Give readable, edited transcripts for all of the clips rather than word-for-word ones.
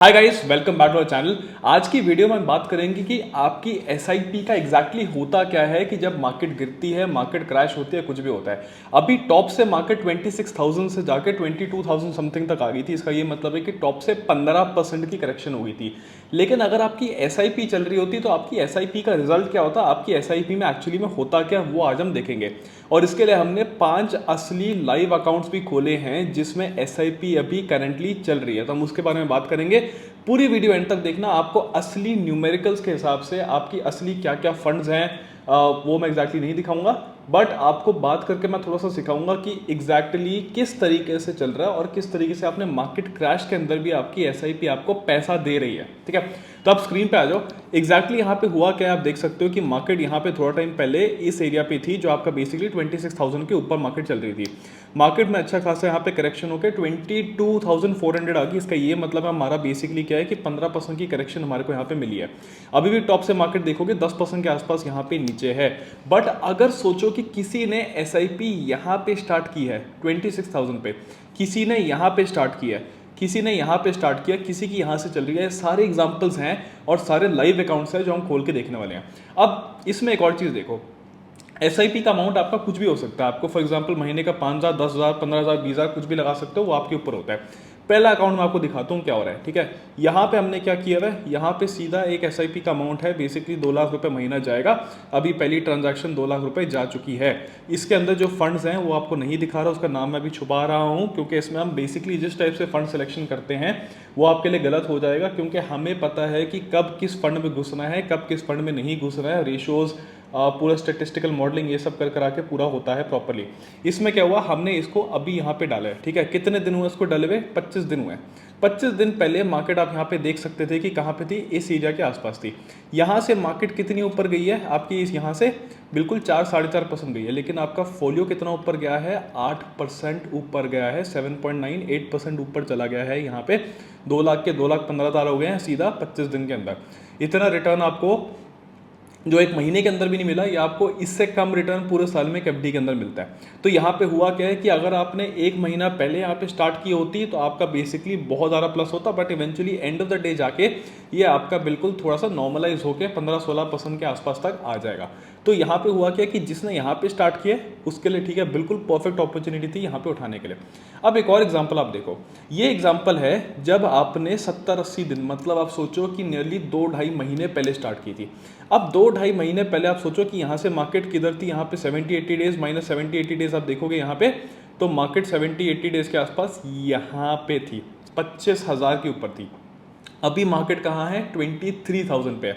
Hi guys, welcome back to our channel. आज की video में हम बात करेंगे कि आपकी एसआईपी का एग्जैक्टली होता क्या है कि जब मार्केट गिरती है, मार्केट क्रैश होती है, कुछ भी होता है। अभी टॉप से मार्केट 26,000 से जाकर 22,000 समथिंग तक आ गई थी। इसका ये मतलब है कि टॉप से 15% की करेक्शन हो गई थी। लेकिन अगर आपकी एसआईपी चल रही होती तो आपकी एसआईपी का रिजल्ट क्या होता, आपकी एसआईपी में एक्चुअली में होता क्या, वो आज हम देखेंगे। और इसके लिए हमने 5 असली लाइव अकाउंट्स भी खोले हैं जिसमें एसआईपी अभी करंटली चल रही है, तो हम उसके बारे में बात करेंगे। पूरी वीडियो एंड तक देखना, आपको असली न्यूमेरिकल्स के हिसाब से आपकी असली क्या क्या फंड्स हैं वो मैं एग्जैक्टली नहीं दिखाऊंगा, बट आपको बात करके मैं थोड़ा सा सिखाऊंगा कि एग्जैक्टली किस तरीके से चल रहा है और किस तरीके से आपने मार्केट क्रैश के अंदर भी आपकी एसआईपी आपको पैसा दे रही है। ठीक है, तो आप स्क्रीन पे आ जाओ। एग्जैक्टली यहाँ पे हुआ क्या है, आप देख सकते हो कि मार्केट यहाँ पे थोड़ा टाइम पहले इस एरिया पे थी जो आपका बेसिकली 26,000 के ऊपर मार्केट चल रही थी। मार्केट में अच्छा खासा यहाँ पे करेक्शन होकर 22,400 आ गई। इसका ये मतलब हमारा बेसिकली क्या है कि 15% की करेक्शन हमारे को यहाँ पे मिली है। अभी भी टॉप से मार्केट देखोगे 10% के आसपास यहाँ पे नीचे है। बट अगर सोचो कि किसी ने एसआईपी यहाँ पे स्टार्ट की है 26,000 पे, किसी ने यहाँ पे स्टार्ट किया है, किसी ने यहाँ पे स्टार्ट किया, किसी की यहाँ से चल रही है, सारे एग्जांपल्स हैं और सारे लाइव अकाउंट्स हैं जो हम खोल के देखने वाले हैं। अब इसमें एक और चीज़ देखो, एसआईपी का अमाउंट आपका कुछ भी हो सकता है। आपको फॉर एग्जांपल महीने का 5,000, 10,000, 15,000, 20,000 कुछ भी लगा सकते हो, वो आपके ऊपर होता है। पहला अकाउंट मैं आपको दिखाता हूँ क्या हो रहा है। ठीक है, यहाँ पे हमने क्या किया है, यहाँ पे सीधा एक एसआईपी का अमाउंट है, बेसिकली 2 लाख रुपए महीना जाएगा। अभी पहली ट्रांजैक्शन 2 लाख रुपए जा चुकी है। इसके अंदर जो फंड्स हैं वो आपको नहीं दिखा रहा, उसका नाम मैं अभी छुपा रहा हूँ क्योंकि इसमें हम बेसिकली जिस टाइप से फंड सिलेक्शन करते हैं वो आपके लिए गलत हो जाएगा, क्योंकि हमें पता है कि कब किस फंड में घुसना है, कब किस फंड में नहीं घुसना है। रेशोज पूरा स्टेटिस्टिकल मॉडलिंग ये सब कर करा के पूरा होता है प्रॉपरली। इसमें क्या हुआ, हमने इसको अभी यहाँ पे डाला है। ठीक है, कितने दिन हुए इसको डाले हुए, 25 दिन हुए। 25 दिन पहले मार्केट आप यहाँ पे देख सकते थे कि कहाँ पे थी, इस एरिया के आसपास थी। यहाँ से मार्केट कितनी ऊपर गई है आपकी, इस यहाँ से बिल्कुल 4-4.5% गई है। लेकिन आपका फोलियो कितना ऊपर गया है, 8% ऊपर गया है, 7.98% ऊपर चला गया है। यहाँ पे 2 लाख के 2,15,000 हो गए हैं सीधा 25 दिन के अंदर। इतना रिटर्न आपको जो एक महीने के अंदर भी नहीं मिला, या आपको इससे कम रिटर्न पूरे साल में एक एफडी के अंदर मिलता है। तो यहाँ पे हुआ क्या है कि अगर आपने 1 महीना पहले यहाँ पे स्टार्ट की होती तो आपका बेसिकली बहुत ज़्यादा प्लस होता, but eventually end of the day जाके ये आपका बिल्कुल थोड़ा सा नॉर्मलाइज होकर 15-16% के आसपास तक आ जाएगा। तो यहाँ पे हुआ क्या कि जिसने यहाँ पे स्टार्ट किया उसके लिए ठीक है, बिल्कुल परफेक्ट अपॉर्चुनिटी थी यहाँ पे उठाने के लिए। अब एक और एग्जांपल आप देखो, ये एग्जांपल है जब आपने 70-80 दिन, मतलब आप सोचो कि नियरली 2-2.5 महीने पहले स्टार्ट की थी। अब 2-2.5 महीने पहले आप सोचो कि यहाँ से मार्केट किधर थी, यहाँ पे 70-80 डेज, माइनस 70-80 डेज आप देखोगे यहाँ पे, तो मार्केट 70-80 डेज के आसपास यहाँ पे थी, 25,000 के ऊपर थी। अभी मार्केट कहाँ है, 23,000 पे है।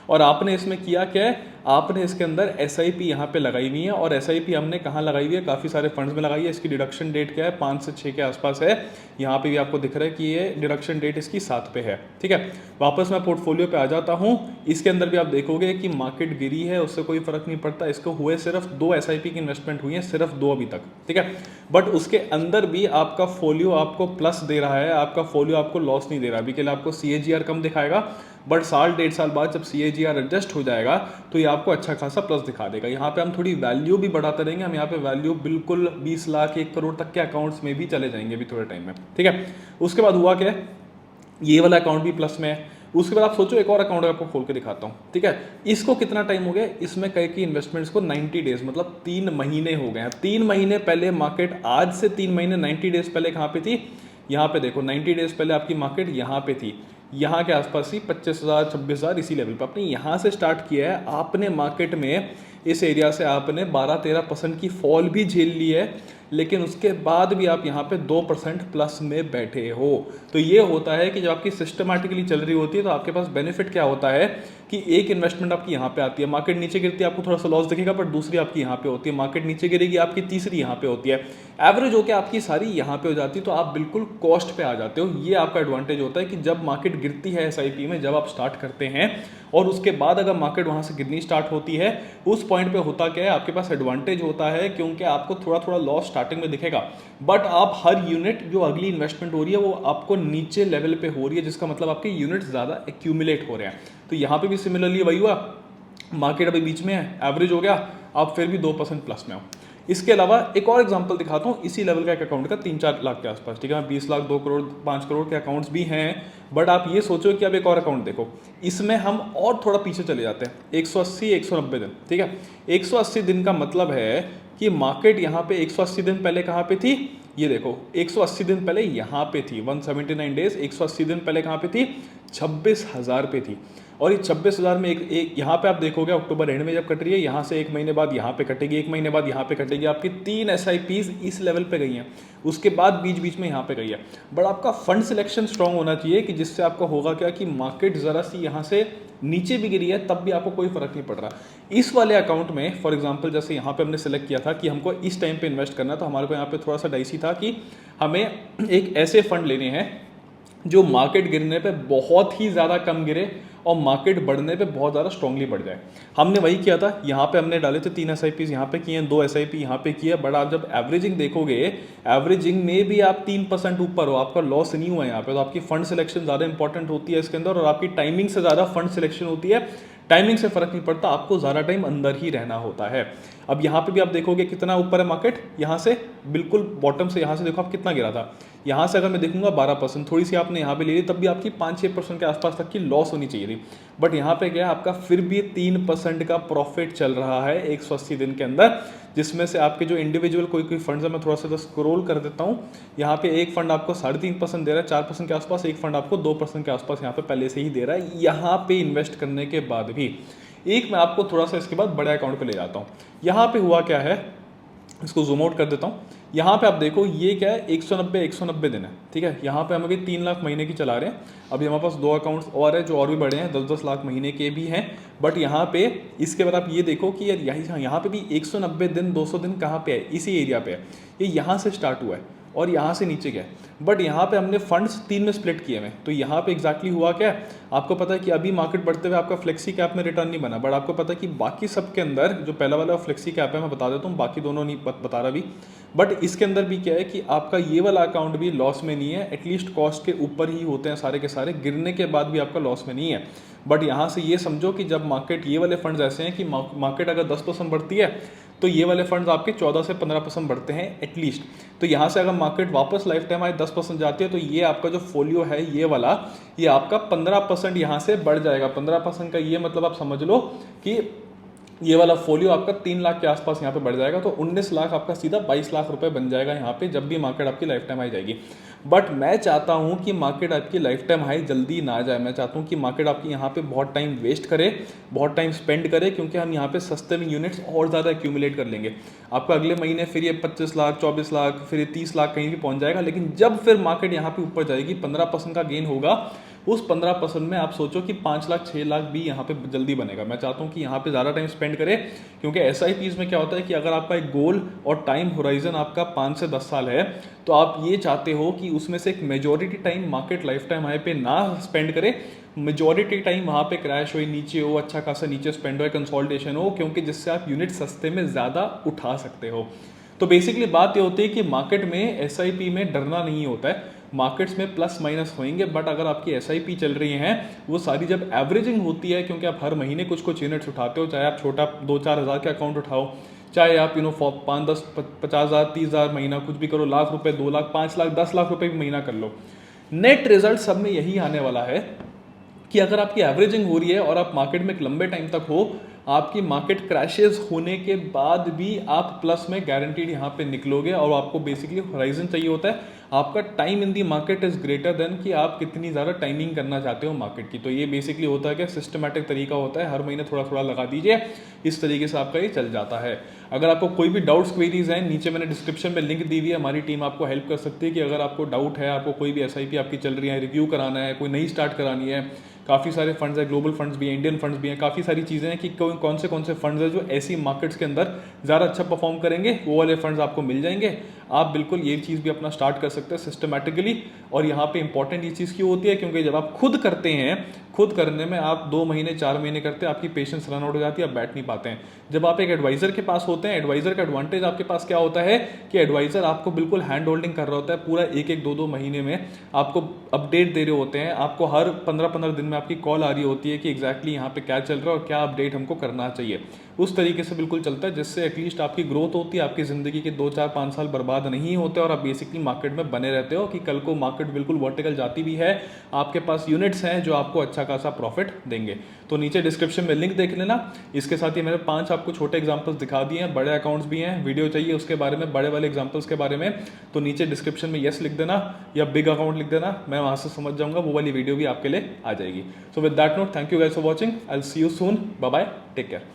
और आपने इसमें किया क्या है, आपने इसके अंदर एसआईपी यहाँ पे लगाई हुई है। और एसआईपी हमने कहाँ लगाई हुई है, काफ़ी सारे फंड्स में लगाई है। इसकी डिडक्शन डेट क्या है, 5 से 6 के आसपास है। यहाँ पे भी आपको दिख रहा है कि ये डिडक्शन डेट इसकी 7 पे है। ठीक है, वापस मैं पोर्टफोलियो पे आ जाता हूँ। इसके अंदर भी आप देखोगे कि मार्केट गिरी है, उससे कोई फर्क नहीं पड़ता। इसको हुए सिर्फ 2 एसआईपी की इन्वेस्टमेंट हुई है, सिर्फ 2 अभी तक। ठीक है, बट उसके अंदर भी आपका फोलियो आपको प्लस दे रहा है, आपका फोलियो आपको लॉस नहीं दे रहा। अभी के लिए आपको सीएजीआर कम दिखाएगा, बट 1.5 साल बाद जब सीएजीआर एडजस्ट हो जाएगा तो ये आपको अच्छा खासा प्लस दिखा देगा। यहाँ पे हम थोड़ी वैल्यू भी बढ़ाते रहेंगे, हम यहाँ पे वैल्यू बिल्कुल 20 लाख 1 करोड़ तक के अकाउंट्स में भी चले जाएंगे अभी थोड़े टाइम में। ठीक है, उसके बाद हुआ क्या, ये वाला अकाउंट भी प्लस में है। उसके बाद आप सोचो एक और अकाउंट आपको खोल के दिखाता हूँ। ठीक है, इसको कितना टाइम हो गया, इसमें कई की इन्वेस्टमेंट्स को 90 डेज, मतलब 3 महीने हो गए हैं। 3 महीने पहले मार्केट, आज से 3 महीने 90 डेज पहले कहाँ पे थी, यहाँ पे देखो 90 डेज पहले आपकी मार्केट यहाँ पे थी, यहाँ के आसपास ही 25,000 26,000 इसी लेवल पर। आपने यहाँ से स्टार्ट किया है, आपने मार्केट में इस एरिया से आपने 12-13% की फॉल भी झेल ली है, लेकिन उसके बाद भी आप यहाँ पे 2% प्लस में बैठे हो। तो ये होता है कि जब आपकी सिस्टमैटिकली चल रही होती है तो आपके पास बेनिफिट क्या होता है कि एक इन्वेस्टमेंट आपकी यहाँ पे आती है, मार्केट नीचे गिरती है आपको थोड़ा सा लॉस दिखेगा, बट दूसरी आपकी यहाँ पे होती है, मार्केट नीचे गिरेगी आपकी तीसरी यहाँ पे होती है, एवरेज होकर आपकी सारी यहाँ पे हो जाती है, तो आप बिल्कुल कॉस्ट पे आ जाते हो। ये आपका एडवांटेज होता है कि जब मार्केट गिरती है एसआईपी में, जब आप स्टार्ट करते हैं और उसके बाद अगर मार्केट वहाँ से गिरनी स्टार्ट होती है, उस पॉइंट पे होता क्या है, आपके पास एडवांटेज होता है क्योंकि आपको थोड़ा थोड़ा लॉस स्टार्टिंग में दिखेगा, बट आप हर यूनिट जो अगली इन्वेस्टमेंट हो रही है वो आपको नीचे लेवल पे हो रही है, जिसका मतलब आपके यूनिट ज़्यादा एक्यूमुलेट हो रहे हैं। तो यहाँ पे भी सिमिलरली वही हुआ, मार्केट अभी बीच में है, एवरेज हो गया, आप फिर भी 2% प्लस में हो। इसके अलावा एक और एग्जांपल दिखाता हूँ इसी लेवल का एक अकाउंट का 3-4 लाख के आसपास, ठीक है। 20 लाख, 2 करोड़, 5 करोड़ के अकाउंट्स भी हैं। बट आप ये सोचो कि अब एक और अकाउंट देखो, इसमें हम और थोड़ा पीछे चले जाते हैं, 180 190 दिन, ठीक है। 180 दिन का मतलब है कि मार्केट यहाँ पे 180 दिन पहले कहाँ पे थी, ये देखो 180 दिन पहले यहाँ पे थी, 179 डेज 180 दिन पहले कहाँ पे थी, 26,000 पे थी। और ये 26,000 में एक यहाँ पे आप देखोगे अक्टूबर एंड में जब कट रही है, यहाँ से एक महीने बाद यहाँ पे कटेगी, एक महीने बाद यहाँ पे कटेगी, आपकी 3 SIPs इस लेवल पे गई हैं, उसके बाद बीच बीच में यहाँ पे गई है। बट आपका फंड सिलेक्शन स्ट्रांग होना चाहिए कि जिससे आपका होगा क्या कि मार्केट ज़रा सी यहाँ से नीचे भी गिरी है तब भी आपको कोई फर्क नहीं पड़ रहा। इस वाले अकाउंट में फॉर एग्जांपल जैसे यहाँ पे हमने सेलेक्ट किया था कि हमको इस टाइम पे इन्वेस्ट करना है, तो हमारे को यहाँ पे थोड़ा सा डाइसी था कि हमें एक ऐसे फंड लेने हैं जो मार्केट गिरने पे बहुत ही ज़्यादा कम गिरे और मार्केट बढ़ने पे बहुत ज़्यादा स्ट्रांगली बढ़ जाए। हमने वही किया था, यहाँ पे हमने डाले थे 3 SIPs, यहाँ पे किए हैं 2 SIP यहाँ पे किया। बट आप जब एवरेजिंग देखोगे, एवरेजिंग में भी आप 3% ऊपर हो, आपका लॉस नहीं हुआ यहाँ पे। तो आपकी फंड सिलेक्शन ज़्यादा इंपॉर्टेंट होती है इसके अंदर, और आपकी टाइमिंग से ज़्यादा फंड सिलेक्शन होती है। टाइमिंग से फर्क नहीं पड़ता, आपको ज़्यादा टाइम अंदर ही रहना होता है। अब यहाँ पे भी आप देखोगे कितना ऊपर है मार्केट, यहाँ से बिल्कुल बॉटम से, यहाँ से देखो आप कितना गिरा था, यहाँ से अगर मैं देखूंगा 12%, थोड़ी सी आपने यहाँ पे ले ली तब भी आपकी 5-6% के आसपास तक की लॉस होनी चाहिए थी। बट यहाँ पे क्या है, आपका फिर भी 3% का प्रॉफिट चल रहा है 180 दिन के अंदर, जिसमें से आपके जो इंडिविजुअल कोई फंड्स है, मैं थोड़ा सा स्क्रॉल कर देता हूँ। यहाँ पे एक फंड आपको 3.5% दे रहा है, 4% के आसपास, एक फंड आपको 2% के आसपास यहाँ पे पहले से ही दे रहा है। यहाँ पे इन्वेस्ट करने के बाद भी एक मैं आपको थोड़ा सा इसके बाद बड़े अकाउंट पे ले जाता हूँ। यहाँ पे हुआ क्या है, इसको जूम आउट कर देता हूँ। यहाँ पे आप देखो ये क्या है, 190 दिन है, ठीक है। यहाँ पे हम अभी 3 लाख महीने की चला रहे हैं। अभी हमारे पास 2 अकाउंट्स और है जो और भी बड़े हैं, 10-10 लाख महीने के भी हैं। बट यहाँ पे इसके बाद आप ये देखो कि यार यहाँ पे भी 190 दिन 200 दिन कहाँ पे है, इसी एरिया पे है। ये यहाँ से स्टार्ट हुआ है और यहाँ से नीचे गया। बट यहाँ पे हमने फंड्स 3 में स्प्लिट किए हैं। तो यहाँ पे एग्जैक्टली हुआ क्या है, आपको पता है कि अभी मार्केट बढ़ते हुए आपका फ्लेक्सी कैप में रिटर्न नहीं बना। बट आपको पता है कि बाकी सब के अंदर जो पहला वाला फ्लेक्सी कैप है, मैं बता देता हूँ, बाकी दोनों नहीं बता रहा भी। बट इसके अंदर भी क्या है कि आपका ये वाला अकाउंट भी लॉस में नहीं है, एटलीस्ट कॉस्ट के ऊपर ही होते हैं सारे के सारे, गिरने के बाद भी आपका लॉस में नहीं है। बट यहाँ से ये समझो कि जब मार्केट, ये वाले फंड्स ऐसे हैं कि मार्केट अगर 10% बढ़ती है तो ये वाले फंड्स आपके 14 से 15% बढ़ते हैं एटलीस्ट। तो यहाँ से अगर मार्केट वापस लाइफ टाइम आए 10% जाती है तो ये आपका जो फोलियो है ये वाला, ये आपका 15% यहाँ से बढ़ जाएगा। 15% का ये मतलब आप समझ लो कि ये वाला फोलियो आपका 3 लाख के आसपास यहाँ पे बढ़ जाएगा। तो 19 लाख आपका सीधा 22 लाख रुपए बन जाएगा यहाँ पे, जब भी मार्केट आपकी लाइफ टाइम हाई जाएगी। बट मैं चाहता हूँ कि मार्केट आपकी लाइफ टाइम हाई जल्दी ना जाए। मैं चाहता हूँ कि मार्केट आपकी यहाँ पे बहुत टाइम वेस्ट करे, बहुत टाइम स्पेंड करे, क्योंकि हम यहाँ पे सस्ते में यूनिट्स और ज़्यादा एक्यूमुलेट कर लेंगे। आपका अगले महीने फिर ये 25 लाख, 24 लाख, फिर ये 30 लाख कहीं भी पहुँच जाएगा। लेकिन जब फिर मार्केट यहाँ पे ऊपर जाएगी, 15% का गेन होगा, उस 15% में आप सोचो कि 5 लाख 6 लाख भी यहाँ पे जल्दी बनेगा। मैं चाहता हूँ कि यहाँ पे ज़्यादा टाइम स्पेंड करें, क्योंकि SIPs में क्या होता है कि अगर आपका एक गोल और टाइम होराइजन आपका 5 से 10 साल है, तो आप ये चाहते हो कि उसमें से एक majority time market life time high पे ना स्पेंड करे, मेजॉरिटी टाइम वहाँ पे क्रैश हो, नीचे हो, अच्छा खासा नीचे स्पेंड हो, कंसोलिडेशन हो, क्योंकि जिससे आप यूनिट सस्ते में ज़्यादा उठा सकते हो। तो बेसिकली बात ये होती है कि मार्केट में SIP में डरना नहीं होता है। मार्केट्स में प्लस माइनस होंगे, बट अगर आपकी SIP चल रही हैं वो सारी जब एवरेजिंग होती है, क्योंकि आप हर महीने कुछ कुछ यूनिट्स उठाते हो, चाहे आप छोटा 2-4 हज़ार का अकाउंट उठाओ, चाहे आप 5, 10, 50 हज़ार, 30 हज़ार महीना कुछ भी करो, लाख रुपए, 2 लाख, 5 लाख, 10 लाख रुपए भी महीना कर लो, नेट रिजल्ट सब में यही आने वाला है कि अगर आपकी एवरेजिंग हो रही है और आप मार्केट में एक लंबे टाइम तक हो, आपकी मार्केट क्रैशेस होने के बाद भी आप प्लस में गारंटीड यहाँ पे निकलोगे। और आपको बेसिकली होराइजन चाहिए होता है, आपका time in the market is greater than कि आप कितनी ज़्यादा टाइमिंग करना चाहते हो मार्केट की। तो ये बेसिकली होता है कि सिस्टमैटिक तरीका होता है, हर महीने थोड़ा थोड़ा लगा दीजिए, इस तरीके से आपका ये चल जाता है। अगर आपको कोई भी डाउट्स क्वेरीज हैं, नीचे मैंने डिस्क्रिप्शन में लिंक दी हुई है, हमारी टीम आपको हेल्प कर सकती है कि अगर आपको डाउट है, आपको कोई भी SIP आपकी चल रही है, रिव्यू कराना है, कोई नई स्टार्ट करानी है, काफ़ी सारे फंड्स है, ग्लोबल फंड्स भी हैं, इंडियन फंड्स भी हैं, काफ़ी सारी चीज़ें हैं कि कौन से फंड्स हैं जो ऐसी मार्केट्स के अंदर ज़्यादा अच्छा परफॉर्म करेंगे, वो वाले फंड्स आपको मिल जाएंगे। आप बिल्कुल ये चीज़ भी अपना स्टार्ट कर सकते हैं सिस्टमेटिकली। और यहाँ पे इंपॉर्टेंट ये चीज़ क्यों होती है, क्योंकि जब आप खुद करते हैं, खुद करने में आप 2 महीने 4 महीने करते हैं, आपकी पेशेंस रन आउट हो जाती है, आप बैठ नहीं पाते हैं। जब आप एक एडवाइजर के पास होते हैं, एडवाइजर का एडवांटेज आपके पास क्या होता है कि एडवाइजर आपको बिल्कुल हैंड होल्डिंग कर रहा होता है, पूरा 1-1, 2-2 महीने में आपको अपडेट दे रहे होते हैं, आपको हर 15-15 दिन में आपकी कॉल आ रही होती है कि एग्जैक्टली यहाँ पे क्या चल रहा है और क्या अपडेट हमको करना चाहिए। उस तरीके से बिल्कुल चलता है जिससे एटलीस्ट आपकी ग्रोथ होती है, आपकी ज़िंदगी के 2 4 5 साल बर्बाद नहीं होते और आप बेसिकली मार्केट में बने रहते हो कि कल को मार्केट बिल्कुल वर्टिकल जाती भी है, आपके पास यूनिट्स हैं जो आपको अच्छा खासा प्रॉफिट देंगे। तो नीचे डिस्क्रिप्शन में लिंक देख लेना। इसके साथ ही मैंने 5 आपको छोटे एग्जांपल्स दिखा दिए हैं, बड़े अकाउंट्स भी हैं, वीडियो चाहिए उसके बारे में, बड़े वाले एग्जांपल्स के बारे में, तो नीचे डिस्क्रिप्शन में यस लिख देना या बिग अकाउंट लिख देना, मैं वहाँ से समझ जाऊँगा, वो वाली वीडियो भी आपके लिए आ जाएगी। So with that note, thank you guys for watching, I will see you soon, bye bye, take care.